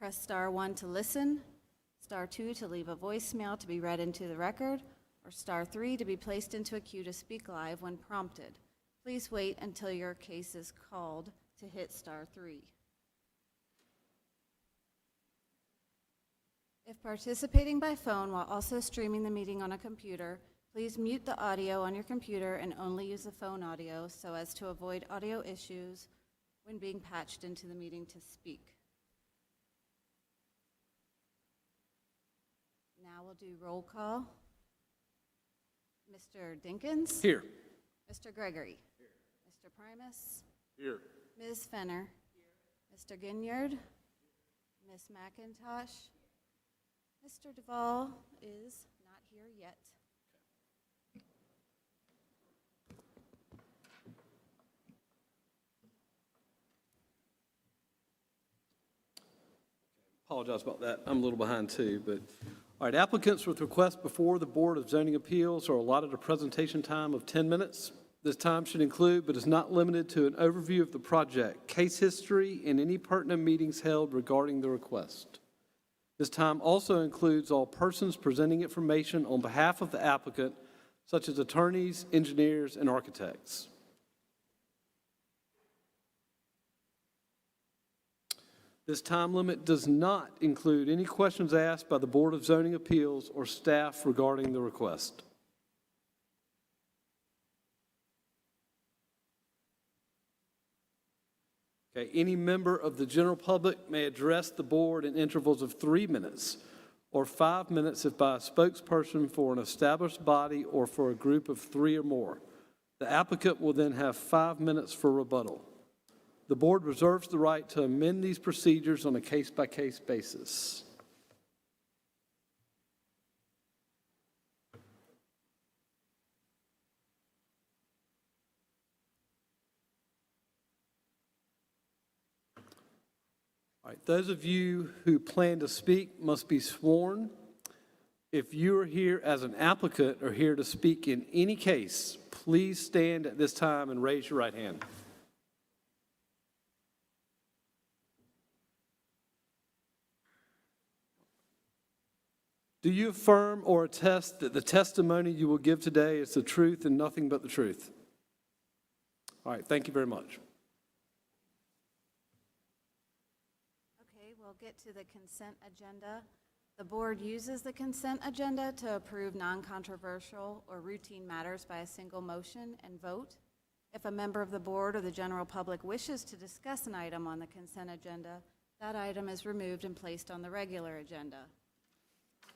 Press star 1 to listen, star 2 to leave a voicemail to be read into the record, or star 3 to be placed into a queue to speak live when prompted. Please wait until your case is called to hit star 3. If participating by phone while also streaming the meeting on a computer, please mute the audio on your computer and only use the phone audio so as to avoid audio issues when being patched into the meeting to speak. Now we'll do roll call. Mr. Dinkins? Here. Mr. Gregory? Here. Mr. Primus? Here. Ms. Fenner? Here. Mr. Ginyard? Ms. McIntosh? Mr. Duvall is not here yet. Apologize about that. I'm a little behind too, but all right, applicants with requests before the Board of Zoning Appeals are allotted a presentation time of 10 minutes. This time should include, but is not limited to, an overview of the project, case history, and any pertinent meetings held regarding the request. This time also includes all persons presenting information on behalf of the applicant, such as attorneys, engineers, and architects. This time limit does not include any questions asked by the Board of Zoning Appeals or staff regarding the request. Okay, any member of the general public may address the board in intervals of 3 minutes or 5 minutes if by a spokesperson for an established body or for a group of 3 or more. The applicant will then have 5 minutes for rebuttal. The board reserves the right to amend these procedures on a case-by-case basis. All right, those of you who plan to speak must be sworn. If you are here as an applicant or here to speak in any case, please stand at this time and raise your right hand. Do you affirm or attest that the testimony you will give today is the truth and nothing but the truth? All right, thank you very much. Okay, we'll get to the consent agenda. The board uses the consent agenda to approve non-controversial or routine matters by a single motion and vote. If a member of the board or the general public wishes to discuss an item on the consent agenda, that item is removed and placed on the regular agenda.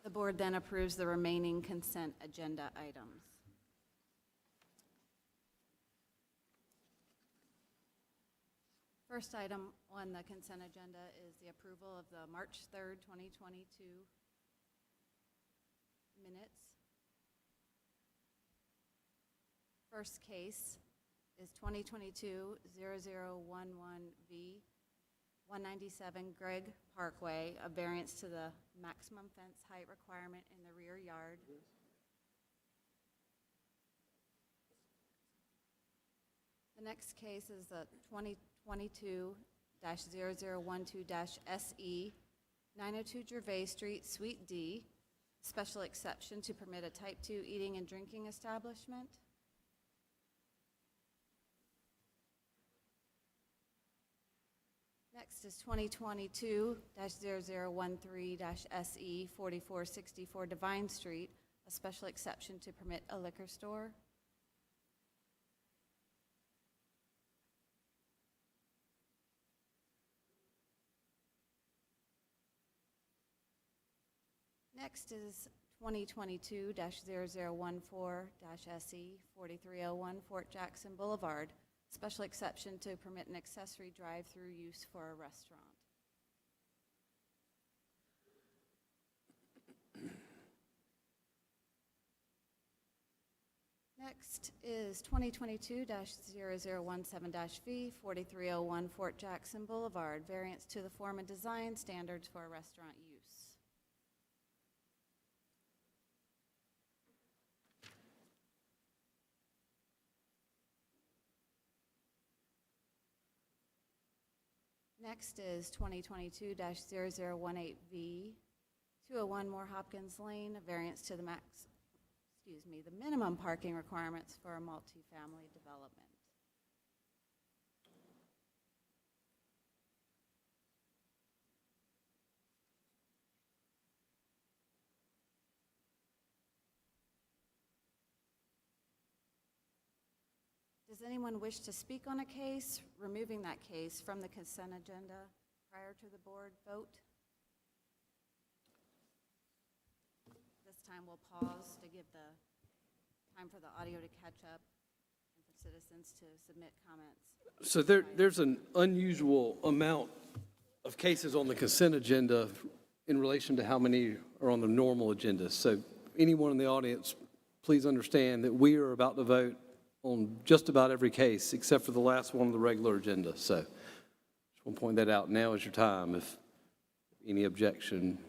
The board then approves the remaining consent agenda items. First item on the consent agenda is the approval of the March 3rd, 2022 minutes. First case is 2022-0011V, 197 Gregg Parkway, a variance to the maximum fence height requirement in the rear yard. The next case is the 2022-0012-SE, 902 Gervais Street, Suite D, special exception to permit a Type 2 eating and drinking establishment. Next is 2022-0013-SE, 4464 Divine Street, a special exception to permit a liquor store. Next is 2022-0014-SE, 4301 Fort Jackson Boulevard, special exception to permit an accessory drive-through use for a restaurant. Next is 2022-0017-V, 4301 Fort Jackson Boulevard, variance to the form and design standards for a restaurant use. Next is 2022-0018V, 201 Moore Hopkins Lane, a variance to the the minimum parking requirements for a multifamily development. Does anyone wish to speak on a case, removing that case from the consent agenda prior to the board vote? This time we'll pause to give the time for the audio to catch up and for citizens to submit comments. So there's an unusual amount of cases on the consent agenda in relation to how many are on the normal agenda. So anyone in the audience, please understand that we are about to vote on just about every case except for the last one on the regular agenda. So just want to point that out. Now is your time if any objection.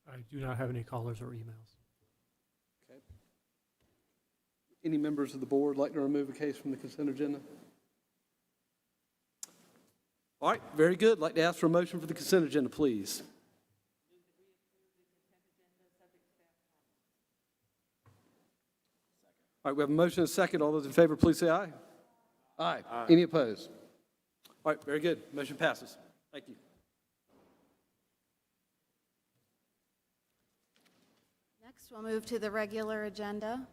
I do not have any callers or emails. Okay. Any members of the board like to remove a case from the consent agenda? All right, very good. Like to ask for a motion for the consent agenda, please. All right, we have a motion and a second. All those in favor, please say aye. Aye. Any opposed? All right, very good. Motion passes. Thank you. Next, we'll move to the regular agenda.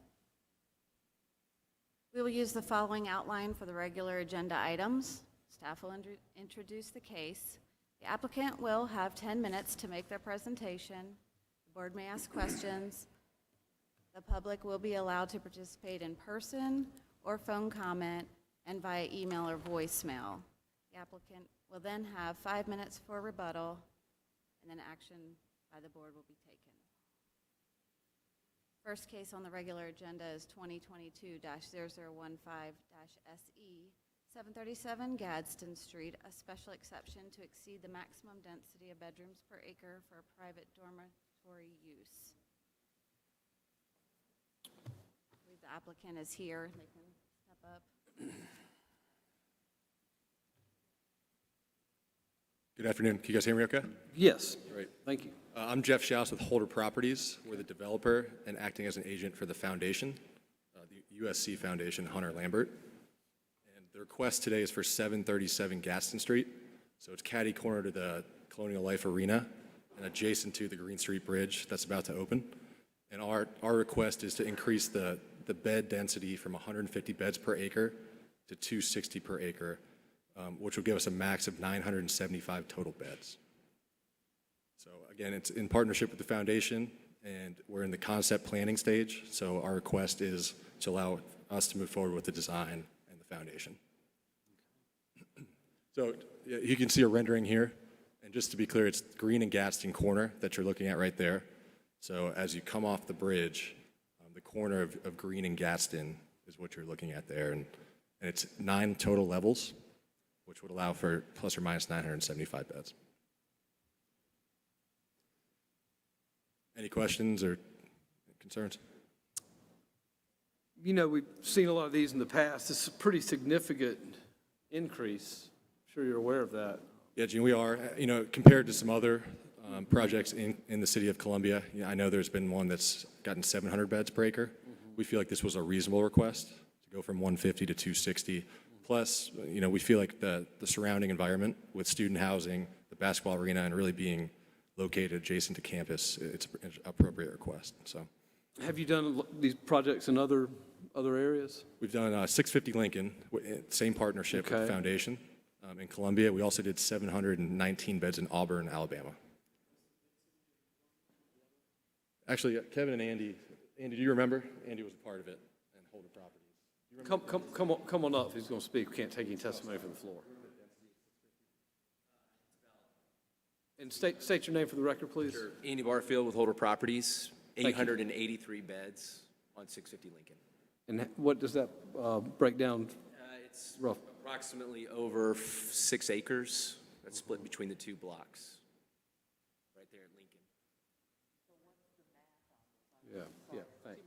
We will use the following outline for the regular agenda items. Staff will introduce the case. The applicant will have 10 minutes to make their presentation. The board may ask questions. The public will be allowed to participate in person or phone comment and via email or voicemail. The applicant will then have 5 minutes for rebuttal, and then action by the board will be taken. First case on the regular agenda is 2022-0015-SE, 737 Gadsden Street, a special exception to exceed the maximum density of bedrooms per acre for private dormitory use. I believe the applicant is here. They can step up. Good afternoon. Can you guys hear me okay? Yes. Great. Thank you. I'm Jeff Schaus with Holder Properties. We're the developer and acting as an agent for the foundation, the USC Foundation, Hunter Lambert. And the request today is for 737 Gadsden Street. So it's catty corner to the Colonial Life Arena and adjacent to the Green Street Bridge that's about to open. And our request is to increase the bed density from 150 beds per acre to 260 per acre, which will give us a max of 975 total beds. So again, it's in partnership with the foundation, and we're in the concept planning stage. So our request is to allow us to move forward with the design and the foundation. So you can see a rendering here. And just to be clear, it's Green and Gadsden corner that you're looking at right there. So as you come off the bridge, the corner of Green and Gadsden is what you're looking at there. And it's 9 total levels, which would allow for plus or minus 975 beds. Any questions or concerns? You know, we've seen a lot of these in the past. It's a pretty significant increase. I'm sure you're aware of that. Yeah, Gene, we are. You know, compared to some other projects in the city of Columbia, I know there's been one that's gotten 700 beds per acre. We feel like this was a reasonable request to go from 150 to 260. Plus, you know, we feel like the surrounding environment with student housing, the basketball arena, and really being located adjacent to campus, it's an appropriate request. So, Have you done these projects in other areas? we've done 650 Lincoln, same partnership with Okay. the foundation. In Columbia, we also did 719 beds in Auburn, Alabama. Actually, Kevin and Andy, do you remember? Andy was a part of it, and Holder Properties. Come on up if he's going to speak. We can't take any testimony from the floor. And state your name for the record, please. Sure. Andy Barfield with Holder Properties, Thank you. 883 beds on 650 Lincoln. And what does that break down It's rough? approximately over 6 acres. That's split between the two blocks, right there at Lincoln. Yeah, thanks.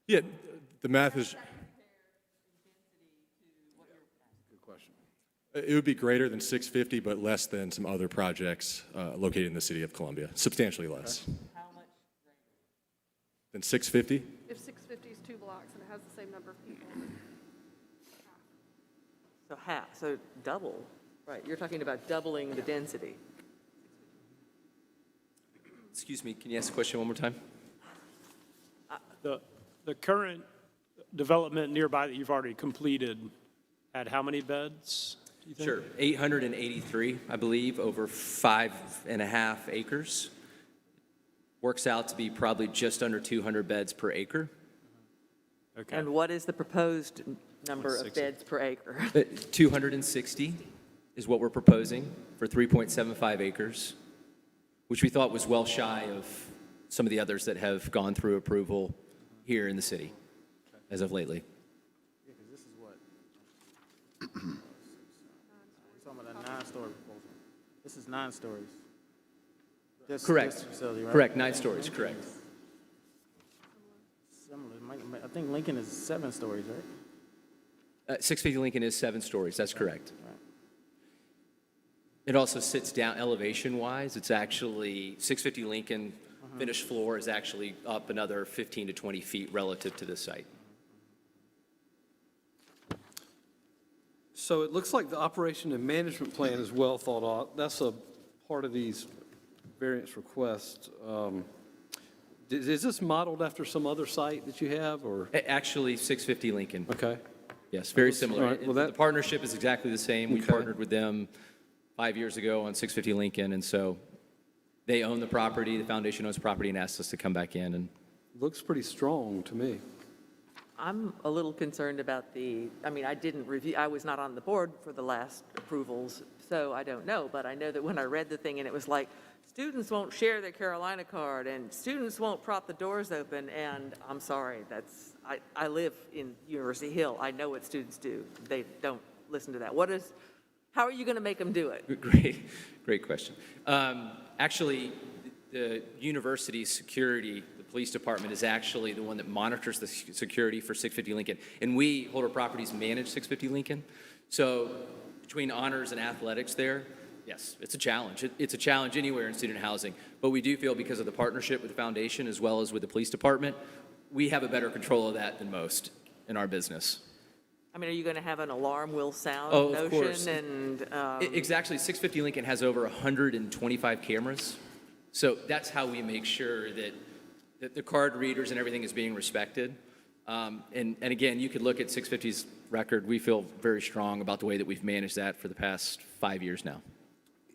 Yeah, the math is, Good question. it would be greater than 650, but less than some other projects located in the city of Columbia, substantially less. How much Than 650? if 650 is 2 blocks and it has the same number of people? So half, so double, right, you're talking about doubling the density. Excuse me, can you ask the question one more time? The current development nearby that you've already completed had how many beds? Do you think? Sure, 883, I believe, over 5.5 acres. Works out to be probably just under 200 beds per acre. Okay. And what is the proposed number of beds per acre? 260 is what we're proposing for 3.75 acres, which we thought was well shy of some of the others that have gone through approval here in the city as of lately. Yeah, because this is what? We're talking about a 9-story proposal. This is 9 stories. Correct. This facility, right? Correct, 9 stories, correct. Similar. I think Lincoln is 7 stories, right? 650 Lincoln is 7 stories, that's correct. Right. It also sits down elevation-wise. It's actually, 650 Lincoln finished floor is actually up another 15 to 20 feet relative to the site. So it looks like the operation and management plan is well thought out. That's a part of these variance requests. Is this modeled after some other site that you have, or? Actually, 650 Lincoln. Okay. Yes, very All similar. right, well, The that- partnership is exactly the same. We Okay. partnered with them 5 years ago on 650 Lincoln, and so they own the property, the foundation owns the property, and asked us to come back in. And Looks pretty strong to me. I'm a little concerned about I didn't review, I was not on the board for the last approvals, so I don't know, but I know that when I read the thing and it was like, students won't share their Carolina card and students won't prop the doors open, and I'm sorry, I live in University Hill. I know what students do. They don't listen to that. How are you going to make them do it? great question. Actually, the university's security, the police department, is actually the one that monitors the security for 650 Lincoln. And we, Holder Properties, manage 650 Lincoln. So between honors and athletics there, yes, it's a challenge. It's a challenge anywhere in student housing. But we do feel because of the partnership with the foundation as well as with the police department, we have a better control of that than most in our business. Are you going to have an alarm will sound Oh, of notion? course. And Exactly. 650 Lincoln has over 125 cameras. So that's how we make sure that the card readers and everything is being respected. And again, you could look at 650's record. We feel very strong about the way that we've managed that for the past 5 years now.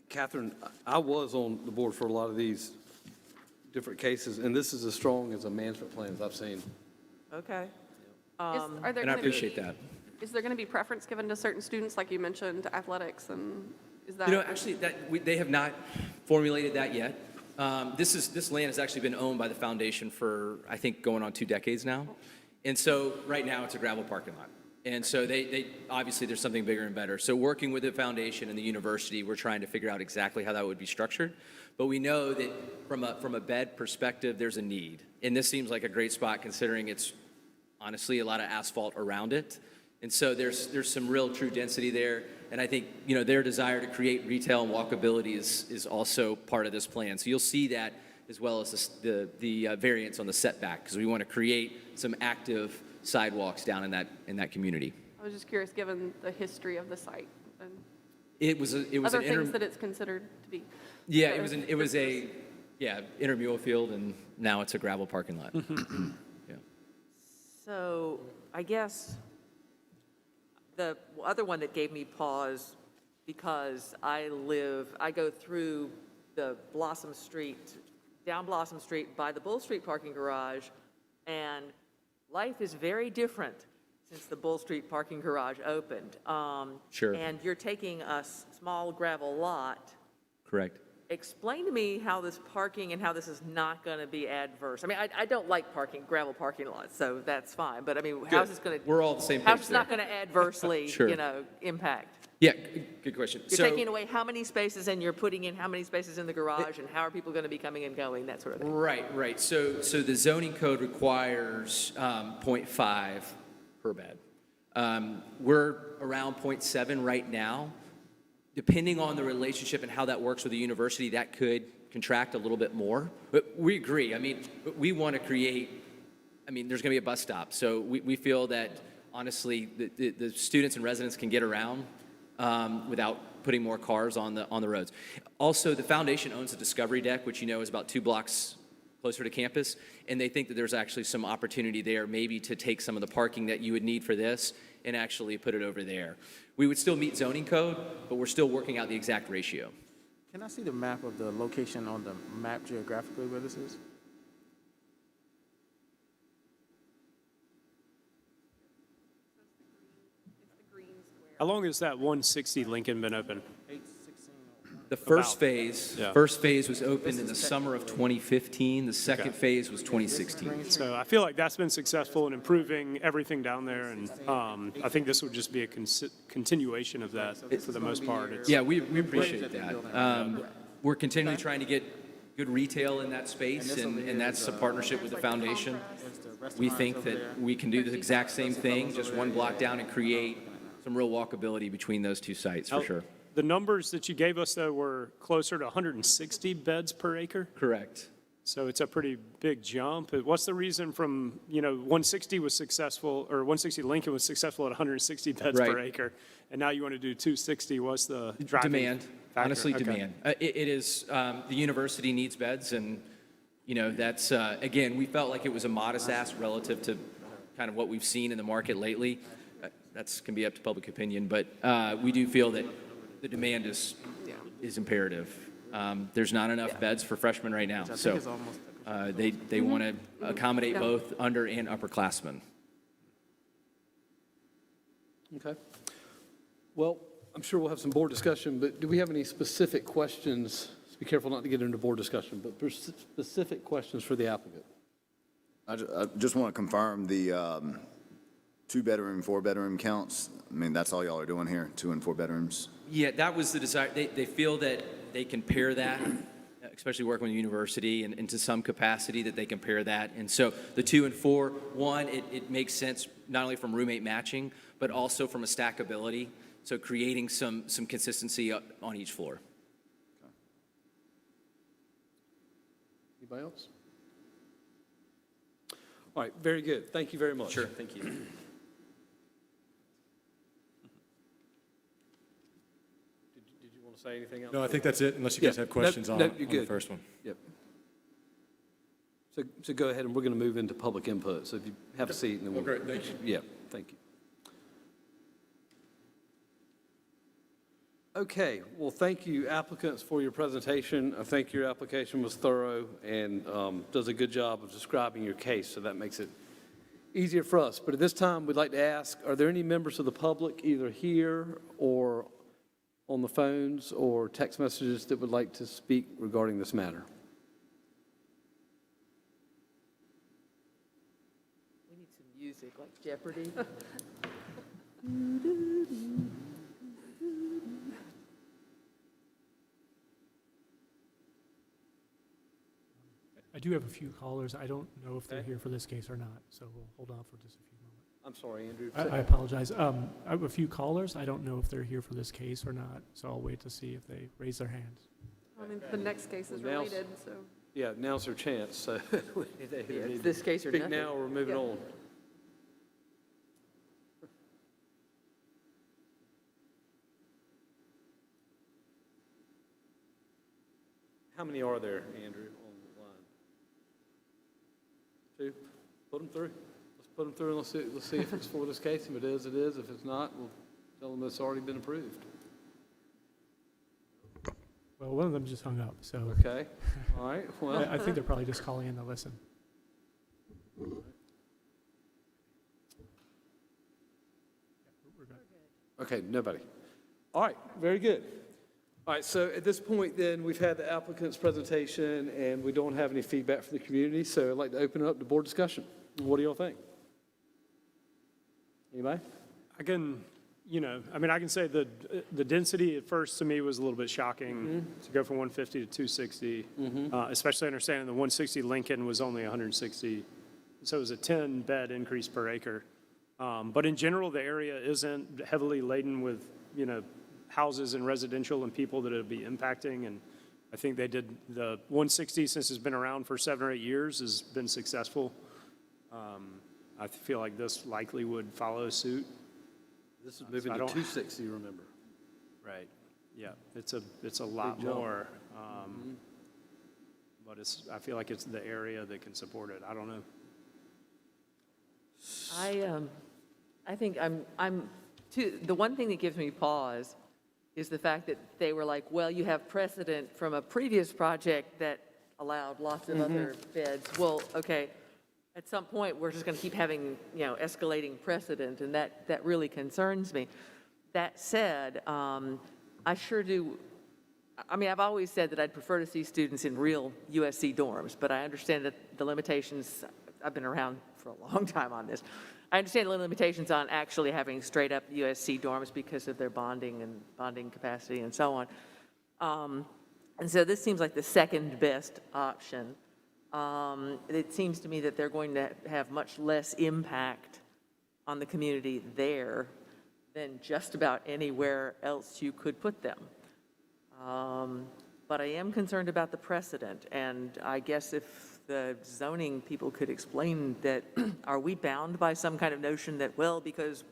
Catherine, I was on the board for a lot of these different cases, and this is as strong as a management plan as I've seen. okay. Are there And I gonna appreciate be- that. Is there going to be preference given to certain students, like you mentioned, athletics, and is that? Actually, they have not formulated that yet. This land has actually been owned by the foundation for, I think, going on 2 decades now. And so right now, it's a gravel parking lot. And so they obviously, there's something bigger and better. So working with the foundation and the university, we're trying to figure out exactly how that would be structured. But we know that from a bed perspective, there's a need. And this seems like a great spot considering it's honestly a lot of asphalt around it. And so there's some real true density there. And I think, their desire to create retail and walkability is also part of this plan. So you'll see that as well as the variance on the setback, because we want to create some active sidewalks down in that community. I was just curious, given the history of the site and It was other an things that it's considered to be. yeah, it was a intramural field, and now it's a gravel parking lot. Yeah. So I guess the other one that gave me pause, because I go through the Blossom Street, down Blossom Street by the Bull Street parking garage, and life is very different since the Bull Street parking garage opened. Sure. And you're taking a small gravel lot. Correct. Explain to me how this parking and how this is not going to be adverse. I mean, I don't like gravel parking lots, so that's fine. But I mean, how's this going to? We're all on the same How's page this there. not going to adversely, Sure. impact? Yeah, good question. You're So- taking away how many spaces and you're putting in how many spaces in the garage and how are people going to be coming and going, that sort of thing. Right. So the zoning code requires 0.5 per bed. We're around 0.7 right now. Depending on the relationship and how that works with the university, that could contract a little bit more. But we agree. I mean, we want to create, there's going to be a bus stop. So we feel that, honestly, the students and residents can get around without putting more cars on the roads. Also, the foundation owns the Discovery Deck, which is about 2 blocks closer to campus, and they think that there's actually some opportunity there maybe to take some of the parking that you would need for this and actually put it over there. We would still meet zoning code, but we're still working out the exact ratio. Can I see the map of the location on the map geographically where this is? How long has that 160 Lincoln been open? 816. The first About. phase, Yeah. first phase was opened in the summer of 2015. The second phase was 2016. So I feel like that's been successful in improving everything down there, and I think this would just be a continuation of that for the most part. It's- Yeah, we appreciate that. We're continually trying to get good retail in that space, and that's a partnership with the foundation. We think that we can do the exact same thing, just one block down, and create some real walkability between those two sites, for Now, sure. The numbers that you gave us, though, were closer to 160 beds per acre, Correct. so it's a pretty big jump. What's the reason from, 160 was successful, or 160 Lincoln was successful at 160 beds per Right. acre, and now you want to do 260? What's the driving Demand, factor? honestly, Okay. demand. It is, the university needs beds, and, that's, again, we felt like it was a modest ask relative to kind of what we've seen in the market lately. That's, can be up to public opinion, but we do feel that the demand is imperative. There's not enough beds for freshmen right now, so they want to accommodate both under and upperclassmen. Okay. Well, I'm sure we'll have some board discussion, but do we have any specific questions? Be careful not to get into board discussion, but specific questions for the applicant. I just want to confirm the 2-bedroom, 4-bedroom counts. I mean, that's all y'all are doing here, 2 and 4 bedrooms? Yeah, that was the desire. They feel that they can pair that, especially working with the university, and to some capacity that they can pair that. And so the 2 and 4, one, it makes sense not only from roommate matching, but also from a stackability. So creating some consistency up on each floor. Anybody else? All right, very good. Thank you very much. Sure, thank you. Did you want to say anything else? No, I think that's it, unless you guys Yeah, have questions no, on you're the good. first one. Yep. So go ahead, and we're going to move into public input. So if you have a seat, and then we'll. great, thank you. Yeah, thank you. Okay, well, thank you applicants for your presentation. I think your application was thorough and does a good job of describing your case, so that makes it easier for us. But at this time, we'd like to ask, are there any members of the public, either here or on the phones or text messages, that would like to speak regarding this matter? We need some music, like Jeopardy. I do have a few callers. I don't know if they're here for this case or not, so we'll hold on for just a few moments. I'm sorry, Andrew. I apologize. I have a few callers. I don't know if they're here for this case or not, so I'll wait to see if they raise their hands. I mean, the next case is Well, now's- related, so. Yeah, now's their chance, so. It's this case or Speak nothing. now, or we're moving Yeah. on. How many are there, Andrew, on the line? 2? Put them through. Let's put them through, and let's see if it's for this case. If it is, it is. If it's not, we'll tell them it's already been approved. Well, one of them just hung up, so Okay? All right, well. I think they're probably just calling in to listen. Okay, nobody. All right, very good. All right, so at this point then, we've had the applicant's presentation and we don't have any feedback from the community, so I'd like to open it up to board discussion. What do y'all think? Anybody? I can, I can say the density at first to me was a little bit shocking to go from 150 to 260, especially understanding the 160 Lincoln was only 160. So it was a 10-bed increase per acre. But in general, the area isn't heavily laden with, houses and residential and people that it'll be impacting. And I think they did the 160, since it's been around for 7 or 8 years, has been successful. I feel like this likely would follow suit. This is moving I to don't- 260, remember? Right. Yeah, it's a lot jump. more. But I feel like it's the area that can support it. I don't know. I think the one thing that gives me pause is the fact that they were like, well, you have precedent from a previous project that allowed lots of other beds. Well, okay, at some point, we're just going to keep having, escalating precedent, and that really concerns me. That said, I sure do, I've always said that I'd prefer to see students in real USC dorms, but I understand that the limitations, I've been around for a long time on this. I understand the limitations on actually having straight-up USC dorms because of their bonding capacity and so on. And so this seems like the second best option. It seems to me that they're going to have much less impact on the community there than just about anywhere else you could put them. But I am concerned about the precedent, and I guess if the zoning people could explain that, are we bound by some kind of notion that, well, because,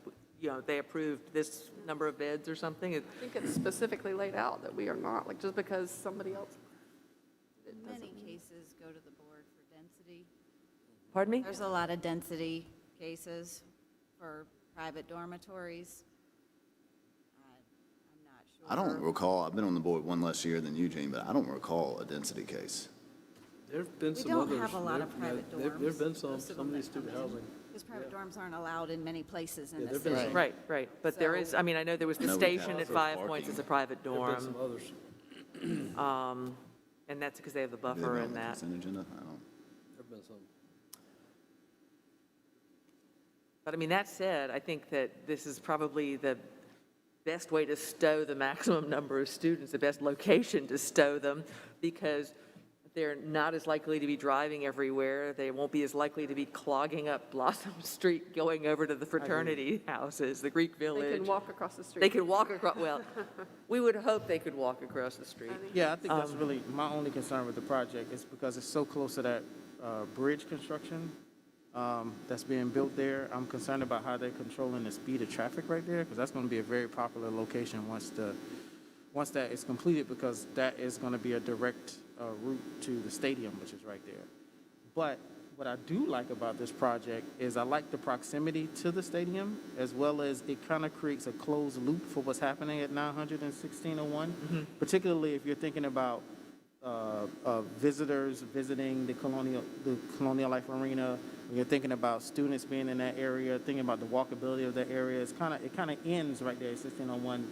they approved this number of beds or something? I think it's specifically laid out that we are not, like, just because somebody else. Many cases go to the board for density. Pardon me? There's a lot of density cases for private dormitories. I'm not sure. I don't recall, I've been on the board one less year than Eugene, but I don't recall a density case. There've been We some don't others. have a lot of private dorms. There've been some Most of of them these that come student in. housing. Because private dorms aren't allowed in many places in Yeah, the there've been city. some. Right, but there is, I know there was the No, we station have at for 5 Points parking. as a private There've been some dorm, others. and that's because they have the Maybe buffer on and the that. consent agenda? I don't. There've been some. But that said, I think that this is probably the best way to stow the maximum number of students, the best location to stow them, because they're not as likely to be driving everywhere. They won't be as likely to be clogging up Blossom Street going over to the fraternity houses, the Greek Village. They can walk across the street. They could walk across, well, we would hope they could walk across the street. Yeah, I think that's really my only concern with the project is because it's so close to that bridge construction that's being built there. I'm concerned about how they're controlling the speed of traffic right there, because that's going to be a very popular location once that is completed, because that is going to be a direct route to the stadium, which is right there. But what I do like about this project is I like the proximity to the stadium, as well as it kind of creates a closed loop for what's happening at 900 and 1601, particularly if you're thinking about visitors visiting the Colonial Life Arena. When you're thinking about students being in that area, thinking about the walkability of that area, it kind of ends right there at 1601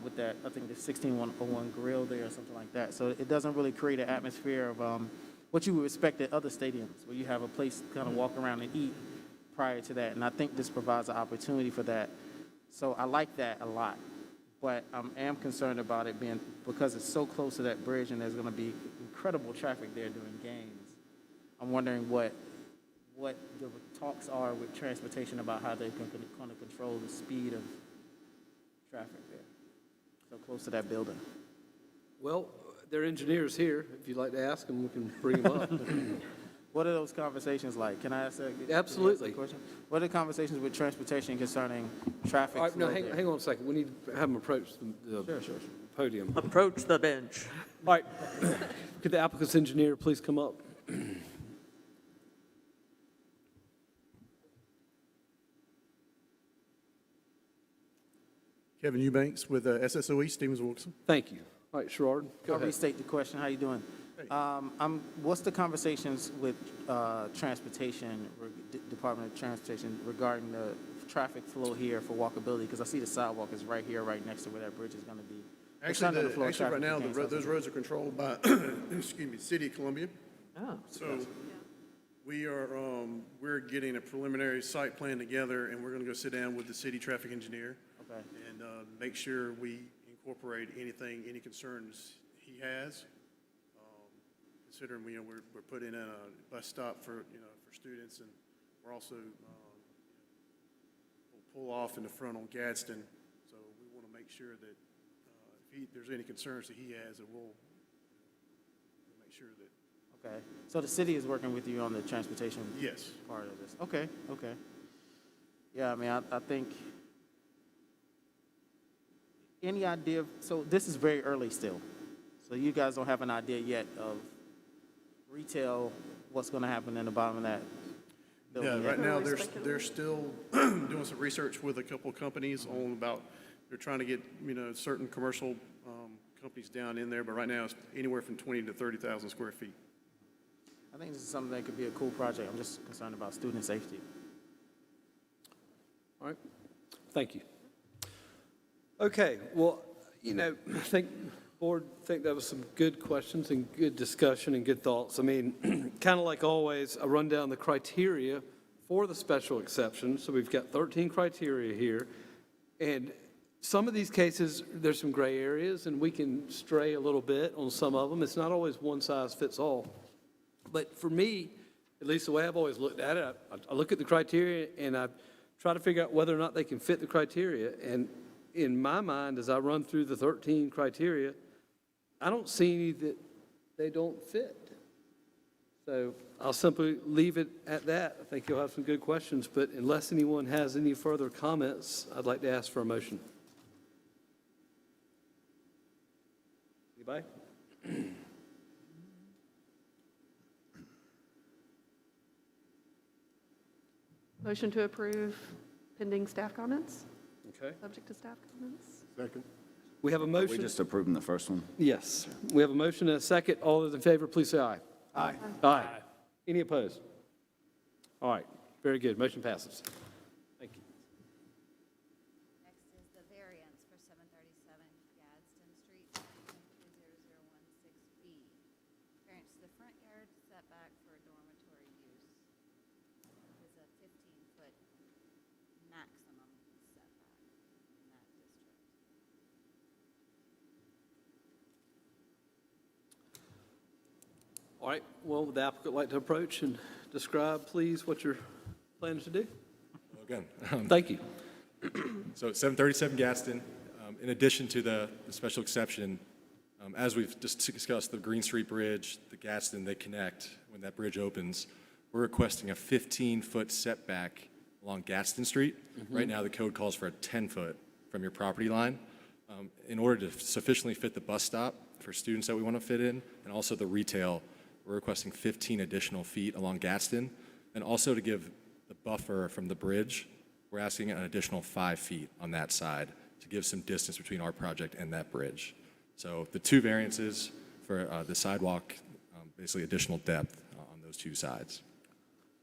with that, I think the 1601 grill there or something like that. So it doesn't really create an atmosphere of what you would expect at other stadiums, where you have a place to kind of walk around and eat prior to that. And I think this provides an opportunity for that. So I like that a lot. But I am concerned about it being, because it's so close to that bridge and there's going to be incredible traffic there during games. I'm wondering what the talks are with transportation about how they're going to control the speed of traffic there, so close to that building. Well, there are engineers here. If you'd like to ask them, we can bring them up. What are those conversations like? Can I ask that? can I ask Absolutely. that question? What are the conversations with transportation concerning traffic All right, no, flow there? hang on a second. We need to have them approach the Sure. podium. Approach the bench. All right, could the applicant's engineer please come up? Kevin Eubanks with SSOE, Stevens Wilkerson. Thank you. All right, Sherrod, go I'll ahead. restate the question. How you doing? What's the conversations with transportation, Department of Transportation, regarding the traffic flow here for walkability? Because I see the sidewalk is right here, right next to where that bridge is going to be. What's kind of the flow of Actually, right traffic now, you can't those see? roads are controlled by, excuse me, City of Columbia. Oh, So we are, we're getting a preliminary site plan together, and we're going to go sit down with the city traffic engineer Okay. and make sure we incorporate anything, any concerns he has. Considering, we're putting in a bus stop for, for students, and we're also, we'll pull off in the front on Gadsden. So we want to make sure that if there's any concerns that he has, that we'll make sure that, Okay. So the city is working with you on the transportation yes. part of this? Okay, okay. Yeah, I mean, I think, any idea, so this is very early still. So you guys don't have an idea yet of retail, what's going to happen in the bottom of that Yeah, building? right yet? now, Really they're still doing some research with a couple of companies on about, they're trying to get, certain commercial companies down in there, but right now, it's anywhere from 20 to 30,000 square feet. I think this is something that could be a cool project. I'm just concerned about student safety. All right, thank you. Okay, well, I think, Board, that was some good questions and good discussion and good thoughts. I mean, kind of like always, I run down the criteria for the special exception. So we've got 13 criteria here. And some of these cases, there's some gray areas, and we can stray a little bit on some of them. It's not always one size fits all. But for me, at least the way I've always looked at it, I look at the criteria and I try to figure out whether or not they can fit the criteria. And in my mind, as I run through the 13 criteria, I don't see any that they don't fit. So I'll simply leave it at that. I think you'll have some good questions, but unless anyone has any further comments, I'd like to ask for a motion. Anybody? Motion to approve pending staff comments, Okay. subject to staff comments. Second. We have a We motion. just approving the first one? Yes. We have a motion and a second. All those in favor, please say aye. Aye. Aye. Any opposed? All right, very good. Motion passes. Thank you. Next is the variance for 737 Gadsden Street, 20016B. Variance to the front yard setback for dormitory use. It is a 15-foot maximum setback in that district. All right, well, would the applicant like to approach and describe, please, what you're planning to do? Again, Thank you. so at 737 Gadsden, in addition to the special exception, as we've just discussed, the Green Street Bridge, the Gadsden, they connect. When that bridge opens, we're requesting a 15-foot setback along Gadsden Street. Right now, the code calls for a 10-foot from your property line. In order to sufficiently fit the bus stop for students that we want to fit in, and also the retail, we're requesting 15 additional feet along Gadsden. And also to give the buffer from the bridge, we're asking an additional 5 feet on that side to give some distance between our project and that bridge. So the two variances for the sidewalk, basically additional depth on those two sides.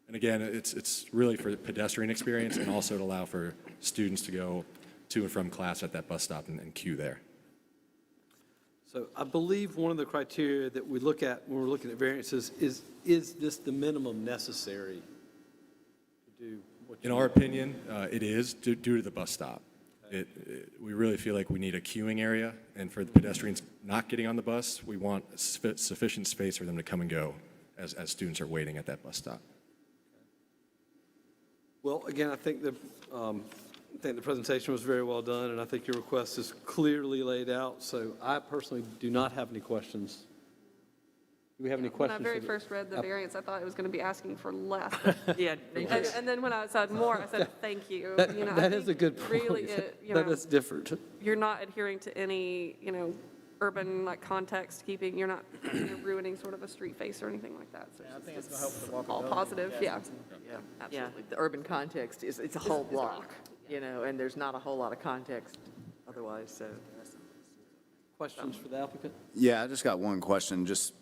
And again, it's really for pedestrian experience and also to allow for students to go to and from class at that bus stop and queue there. So I believe one of the criteria that we look at when we're looking at variances is this the minimum necessary to do what you In our opinion, it is due to the bus stop. We really feel like we need a queuing area, and for the pedestrians not getting on the bus, we want sufficient space for them to come and go as students are waiting at that bus stop. Well, again, I think the presentation was very well done, and I think your request is clearly laid out, so I personally do not have any questions. Do we have any When I questions? very for the- first read the variance, I thought it was going to be asking for less. Yeah. And then when I said more, I said, thank you. That You know, I that is a think good point. Really, That is different. you're not adhering to any, urban like context keeping, you're ruining sort of a street face or anything like that. So I think it's going to help with the all walkability. positive, yeah. Yeah, Absolutely. the urban context is, it's a whole Is a block, block. and there's not a whole lot of context otherwise, so. Questions for the applicant? Yeah, I just got one question. Just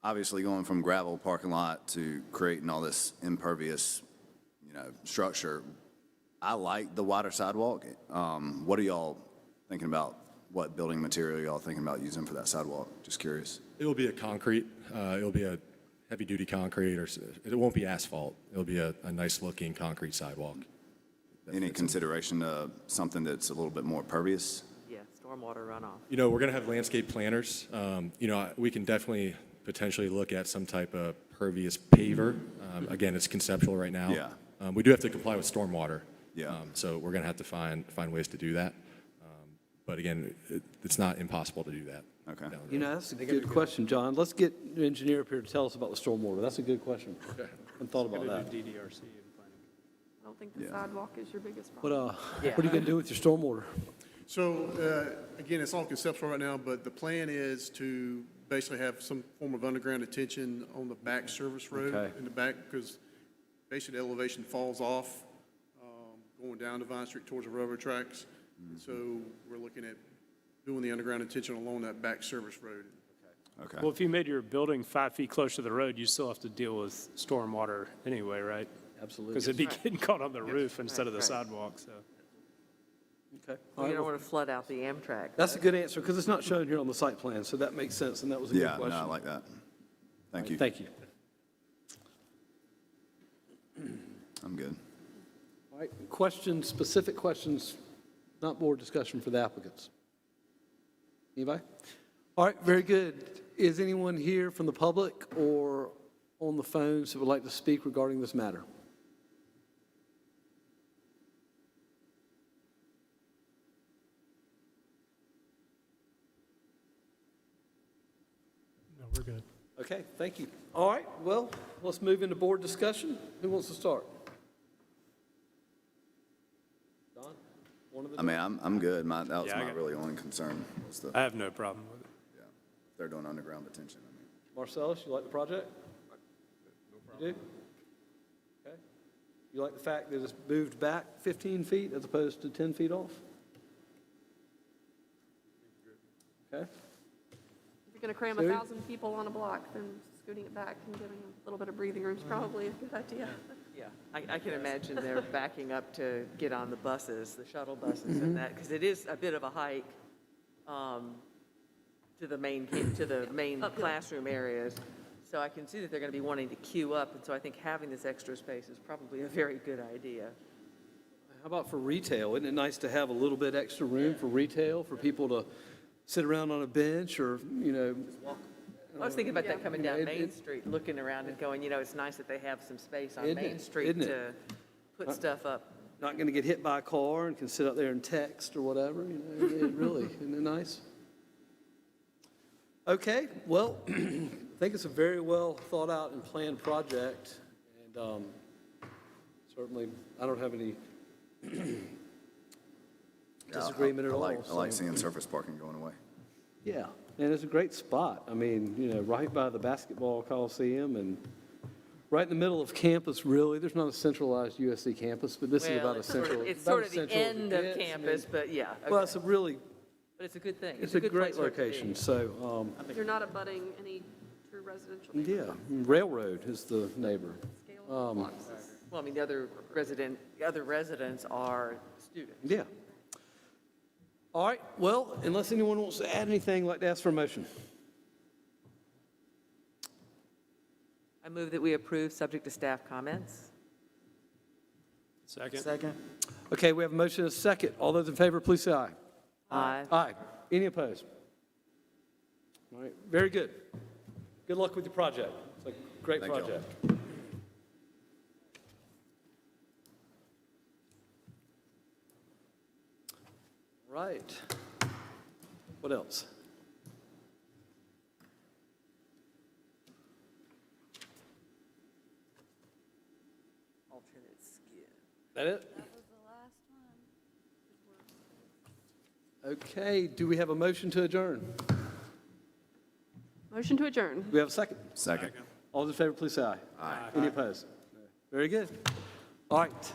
obviously going from gravel parking lot to creating all this impervious, structure, I like the wider sidewalk. What are y'all thinking about? What building material y'all thinking about using for that sidewalk? Just curious. It will be a concrete, it'll be a heavy-duty concrete, or it won't be asphalt. It'll be a nice-looking concrete sidewalk. Any consideration of something that's a little bit more pervious? Yeah, stormwater runoff. You know, we're going to have landscape planners. You know, we can definitely potentially look at some type of pervious paver. Again, it's conceptual right now. Yeah. We do have to comply with stormwater. Yeah. So we're going to have to find ways to do that. But again, it's not impossible to do that. Okay. down the You road. know, that's a good question, John. Let's get an engineer up here to tell us about the stormwater. That's a good question. I hadn't thought about that. DDRC and planning. I don't think the Yeah. sidewalk is your biggest What, problem. what are you going to do with your stormwater? So, again, it's all conceptual right now, but the plan is to basically have some form of underground detention on the back service road Okay. in the back, because basically the elevation falls off, going down to Vine Street towards the railroad tracks. So we're looking at doing the underground detention along that back service road. Okay. Well, if you made your building 5 feet closer to the road, you still have to deal with stormwater anyway, right? Absolutely. Because it'd be getting caught on the roof instead of the Right. sidewalk, so. Okay. You All right, don't well, want to flood out the Amtrak. that's a good answer, because it's not shown here on the site plan, so that makes sense, and that was a good Yeah, question. no, I like that. Thank you. Thank you. I'm good. All right, questions, specific questions, not more discussion for the applicants. Anybody? All right, very good. Is anyone here from the public or on the phones who would like to speak regarding this matter? No, we're good. Okay, thank you. All right, well, let's move into board discussion. Who wants to start? Don? One of the I mean, I'm good. That was Yeah, I my got- really only concern was the, I have no problem with it. yeah, they're doing underground detention. I mean, Marcellus, you like the project? You do? Okay. You like the fact that it's moved back 15 feet as opposed to 10 feet off? Okay, If you're going to cram Sue? 1,000 people on a block, then scooting it back and giving them a little bit of breathing room is probably a good idea. Yeah, I can imagine they're backing up to get on the buses, the shuttle buses and that, because it is a bit of a hike to the main Uphill. classroom areas. So I can see that they're going to be wanting to queue up, and so I think having this extra space is probably a very good idea. how about for retail? Isn't it nice to have a little bit extra room for retail, for people to sit around on a bench or, you know? I was thinking about that coming Yeah, down it- Main it- Street, looking around and going, you know, it's nice that they have some space on Isn't Main it? Street Isn't it? to put stuff up. Not going to get hit by a car and can sit up there and text or whatever, you know, it really, isn't it nice? Okay, well, I think it's a very well thought out and planned project, and certainly, I don't have any disagreement at all. I like so- seeing surface parking going away. Yeah, and it's a great spot. I mean, you know, right by the basketball coliseum and right in the middle of campus, really. There's not a centralized USC campus, but this is Well, about a it's sort central. of, it's about sort as of the central as it end of gets. I mean, campus, but yeah. Well, okay. it's a really, But it's a good thing. it's a good great place for it to be. location, so, You're not abutting any true residential yeah, neighborhoods. Railroad is the neighbor. Scale of blocks is- Well, I mean, the other residents are students. Yeah. All right, well, unless anyone wants to add anything, I'd like to ask for a motion. I move that we approve, subject to staff comments. Second? Second? Okay, we have a motion and a second. All those in favor, please say aye. Aye. Aye. Any opposed? All right, very good. Good luck with your project. It's a great Thank y'all. project. Right. What else? Alternate skin. That it? That was the last one. Okay, do we have a motion to adjourn? Motion to adjourn. Do we have a second? Second. All those in favor, please say aye. Aye. Any opposed? Very good. All right,